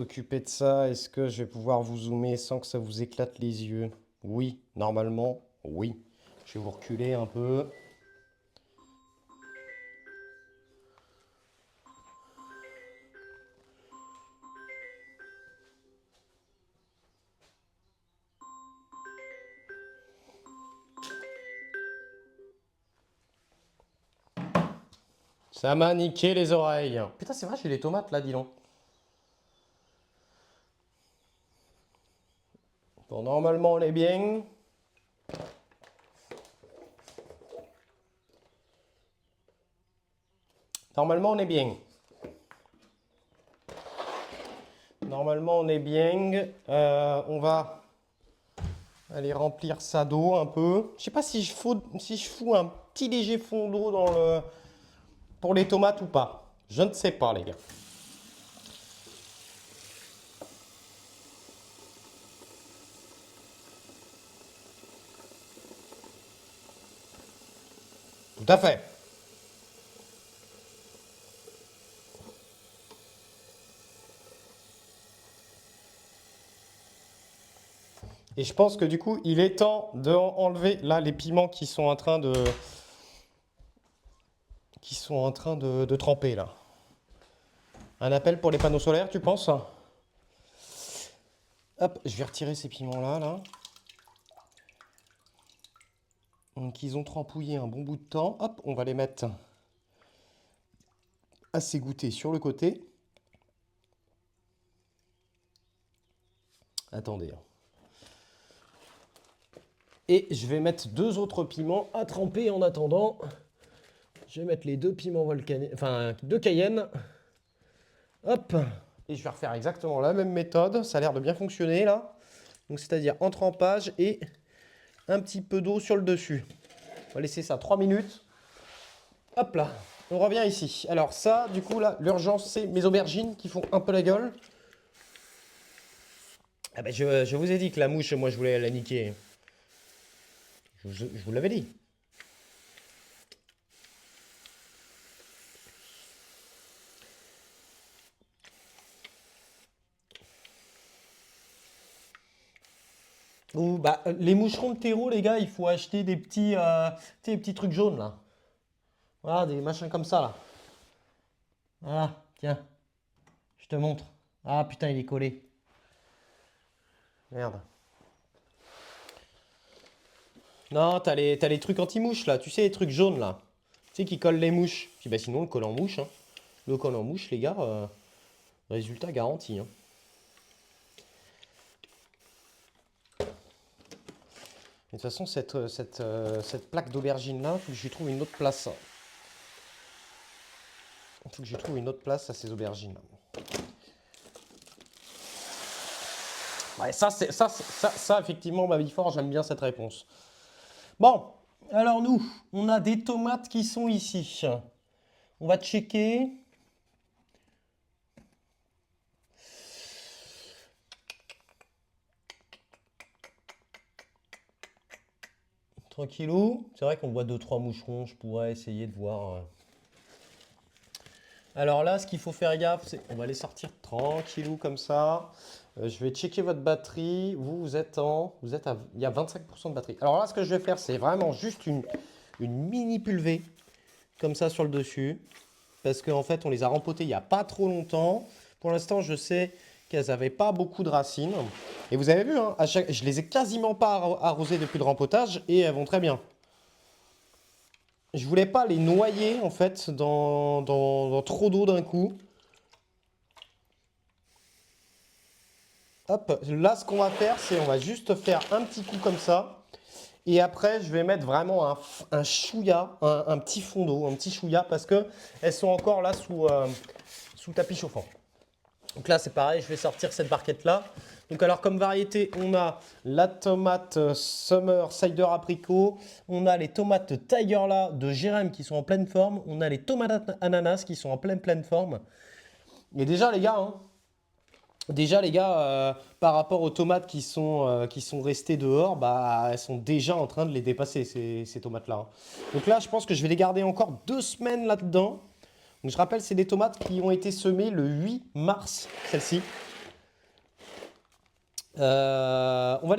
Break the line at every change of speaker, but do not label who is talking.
S'occuper de ça, est-ce que je vais pouvoir vous zoomer sans que ça vous éclate les yeux? Oui, normalement, oui. Je vais vous reculer un peu. Ça m'a niqué les oreilles. Putain, c'est vrai, j'ai les tomates là, dis donc. Bon, normalement, on est bien. Normalement, on est bien. Normalement, on est bien. On va aller remplir ça d'eau un peu. Je sais pas si je fous un petit léger fond d'eau pour les tomates ou pas. Je ne sais pas, les gars. Tout à fait. Et je pense que du coup, il est temps d'enlever là les piments qui sont en train de tremper là. Un appel pour les panneaux solaires, tu penses? Hop, je vais retirer ces piments là. Donc ils ont trempouillé un bon bout de temps. Hop, on va les mettre à s'égoutter sur le côté. Attendez, hein. Et je vais mettre deux autres piments à tremper en attendant. Je vais mettre les deux piments volcaniques, enfin deux cayennes. Hop. Et je vais refaire exactement la même méthode. Ça a l'air de bien fonctionner là. Donc c'est-à-dire en trempage et un petit peu d'eau sur le dessus. On va laisser ça 3 minutes. Hop là. On revient ici. Alors ça, du coup là, l'urgence c'est mes aubergines qui font un peu la gueule. Ah ben je vous ai dit que la mouche, moi je voulais la niquer. Je vous l'avais dit. Ou bah les moucherons de terreau, les gars, il faut acheter des petits, tu sais, des petits trucs jaunes là. Voilà, des machins comme ça là. Voilà, tiens, je te montre. Ah putain, il est collé. Merde. Non, t'as les trucs anti-mouches là, tu sais, les trucs jaunes là. Tu sais, qui collent les mouches. Puis bah sinon, le colle en mouche, hein. Le colle en mouche, les gars, résultat garanti, hein. De toute façon, cette plaque d'aubergine là, faut que je lui trouve une autre place. Il faut que je trouve une autre place à ces aubergines là. Ouais, ça, effectivement, ma vie fort, j'aime bien cette réponse. Bon, alors nous, on a des tomates qui sont ici. On va checker. Tranquillou. C'est vrai qu'on voit 2-3 moucherons. Je pourrais essayer de voir. Alors là, ce qu'il faut faire gaffe, c'est on va les sortir tranquillou comme ça. Je vais checker votre batterie. Il y a 25% de batterie. Alors là, ce que je vais faire, c'est vraiment juste une mini pulvée comme ça sur le dessus. Parce qu'en fait, on les a rempotées il n'y a pas trop longtemps. Pour l'instant, je sais qu'elles n'avaient pas beaucoup de racines. Et vous avez vu, hein, je les ai quasiment pas arrosées depuis le rempotage et elles vont très bien. Je voulais pas les noyer en fait dans trop d'eau d'un coup. Hop, là ce qu'on va faire, c'est on va juste faire un petit coup comme ça. Et après, je vais mettre vraiment un chouïa, un petit fond d'eau, un petit chouïa parce que elles sont encore là sous tapis chauffant. Donc là, c'est pareil, je vais sortir cette barquette-là. Donc alors, comme variété, on a la tomate Summer Cider Apricot, on a les tomates Tiger là de Jérém qui sont en pleine forme, on a les tomates ananas qui sont en pleine forme. Et déjà, les gars, par rapport aux tomates qui sont restées dehors, bah, elles sont déjà en train de les dépasser, ces tomates-là, hein. Donc là, je pense que je vais les garder encore 2 semaines là-dedans. Donc je rappelle, c'est des tomates qui ont été semées le 8 mars, celles-ci. On va aller